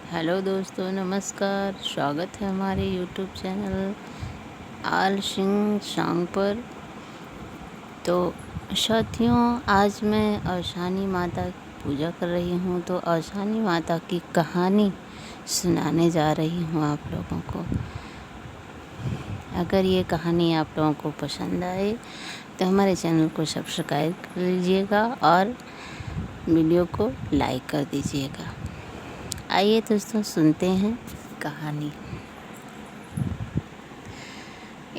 Hello दोस्तों, नमस्कार। स्वागत है हमारे यूट्यूब चैनल आल सिंह सॉन्ग पर। तो साथियों, आज मैं औशानी माता की पूजा कर रही हूँ, तो औशानी माता की कहानी सुनाने जा रही हूँ आप लोगों को। अगर ये कहानी आप लोगों को पसंद आए तो हमारे चैनल को सब्सक्राइब कर लीजिएगा और वीडियो को लाइक कर दीजिएगा। आइए दोस्तों, सुनते हैं कहानी।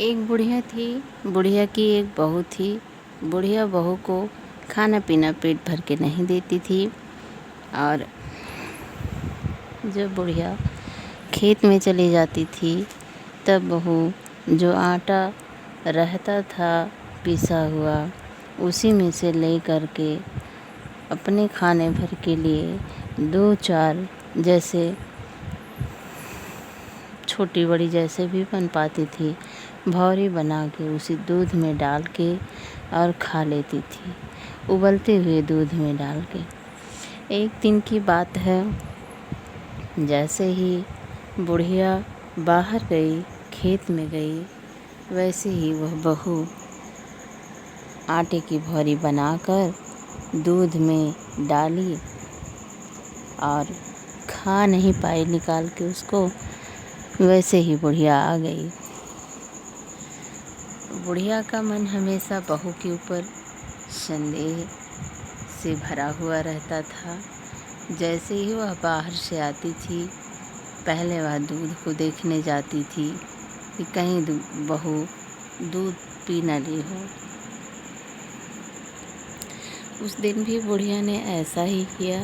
एक बुढ़िया थी। बुढ़िया की एक बहू थी। बुढ़िया बहू को खाना पीना पेट भर के नहीं देती थी, और जब बुढ़िया खेत में चली जाती थी तब बहू जो आटा रहता था पिसा हुआ, उसी में से ले करके अपने खाने भर के लिए 2-4 जैसे छोटी बड़ी जैसे भी बन पाती थी, भौरी बना के उसी दूध में डाल के और खा लेती थी, उबलते हुए दूध में डाल के। एक दिन की बात है, जैसे ही बुढ़िया बाहर गई, खेत में गई, वैसे ही वह बहू आटे की भौरी बनाकर दूध में डाली और खा नहीं पाई निकाल के उसको। वैसे ही बुढ़िया आ गई। बुढ़िया का मन हमेशा बहू के ऊपर संदेह से भरा हुआ रहता था। जैसे ही वह बाहर से आती थी, पहले वह दूध को देखने जाती थी कि कहीं बहू दूध पी न ली हो। उस दिन भी बुढ़िया ने ऐसा ही किया।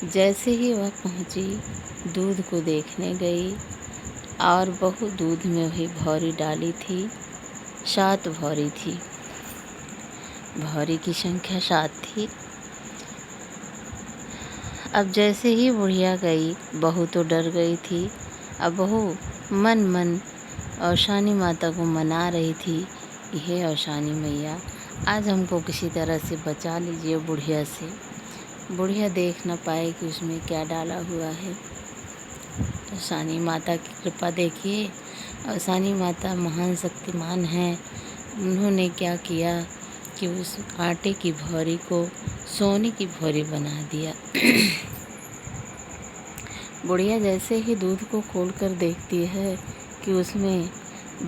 जैसे ही वह पहुंची, दूध को देखने गई और बहू दूध में वही भौरी डाली थी। 7 भौरी थी। भौरी की संख्या 7 थी। अब जैसे ही बुढ़िया गई, बहू तो डर गई थी। अब बहू मन मन औशानी माता को मना रही थी कि हे औशानी मैया, आज हमको किसी तरह से बचा लीजिए बुढ़िया से। बुढ़िया देख न पाए कि उसमें क्या डाला हुआ है। औशानी माता की कृपा देखिए। औशानी माता महान शक्तिमान है। उन्होंने क्या किया कि उस आटे की भौरी को सोने की भौरी बना दिया। बुढ़िया जैसे ही दूध को खोलकर देखती है कि उसमें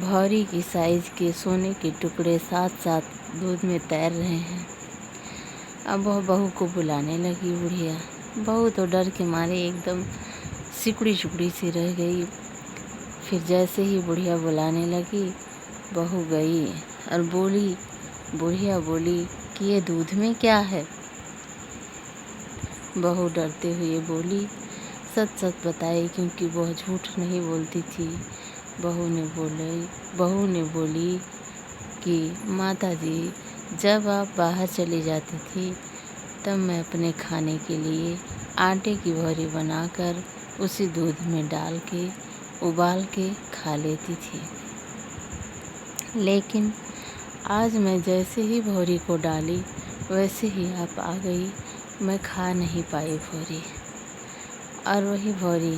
भौरी की साइज के सोने के टुकड़े साथ-साथ दूध में तैर रहे हैं। अब वह बहू को बुलाने लगी बुढ़िया। बहू तो डर के मारे एकदम सिकुड़ी सी रह गई। फिर जैसे ही बुढ़िया बुलाने लगी, बहू गई और बोली, बुढ़िया बोली कि ये दूध में क्या है। बहू डरते हुए बोली, सच सच बताई, क्योंकि वह झूठ नहीं बोलती थी। बहू ने बोली कि माता जी, जब आप बाहर चली जाती थी तब मैं अपने खाने के लिए आटे की भौरी बनाकर उसी दूध में डाल के उबाल के खा लेती थी। लेकिन आज मैं जैसे ही भौरी को डाली, वैसे ही आप आ गई। मैं खा नहीं पाई भौरी, और वही भौरी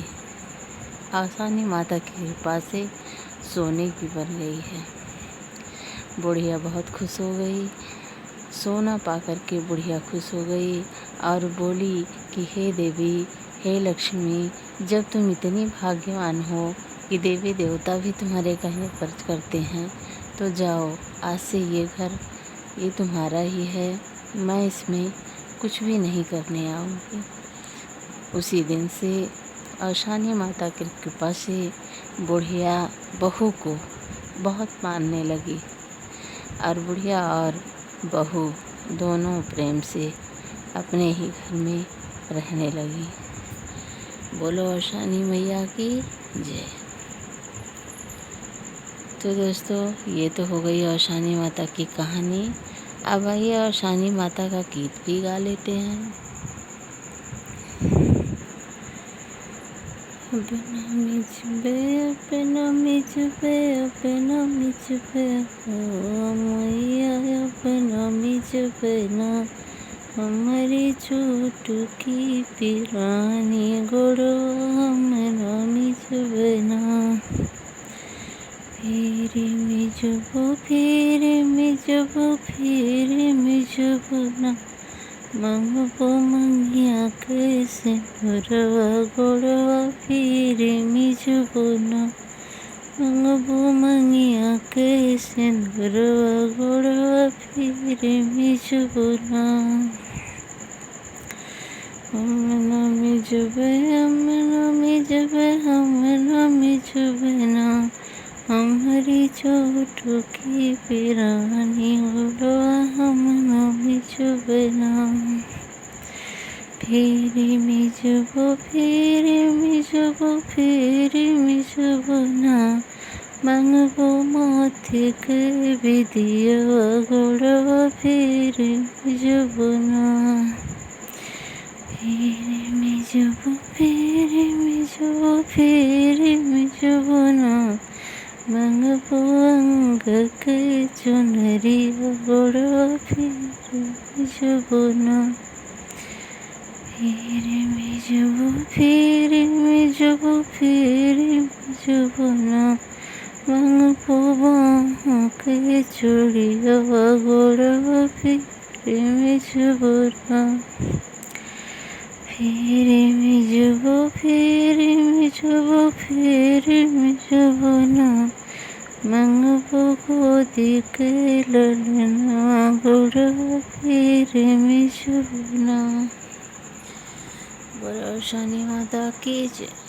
औशानी माता की कृपा से सोने की बन गई है। बुढ़िया बहुत खुश हो गई। सोना पाकर के बुढ़िया खुश हो गई और बोली कि हे देवी, हे लक्ष्मी, जब तुम इतनी भाग्यवान हो कि देवी देवता भी तुम्हारे कहने पर करते हैं, तो जाओ, आज से ये घर ये तुम्हारा ही है। मैं इसमें कुछ भी नहीं करने आऊँगी। उसी दिन से औशानी माता की कृपा से बुढ़िया बहू को बहुत मानने लगी, और बुढ़िया और बहू दोनों प्रेम से अपने ही घर में रहने लगी। बोलो औशानी मैया की जय। तो दोस्तों, ये तो हो गई औशानी माता की कहानी। अब आइए औशानी माता का गीत भी गा लेते हैं। अपना मिझ पे मैया, अपना मिझ पे ना हमारी चुटकी पिरानी गोड़वा हमरा मिजबना फिर मिजबो फिर मिजबना मंगबो मंगिया के सिंदूरवा गोड़वा फिर मिजबना मंगबो मंगिया के सिंदूरवा गोड़वा फिर मिजबना हमरा मिजबना हमारी चुटकी पिरानी गोड़वा हमरा मिजबना फिर मिजबना मंगबो माथे के बिदिया गोड़वा फिर मिजबना फिर मिजबना मंगबो अंग के चुनरिया गोड़वा फिर मिजबना फिर मिजबना मंगबो बाहों के चूड़िया गोड़वा फिर मिजबना फिर मिजबना मंगबो गोदी के ललना गोड़वा फिर मिजबना। बोलो शनि माता की जय।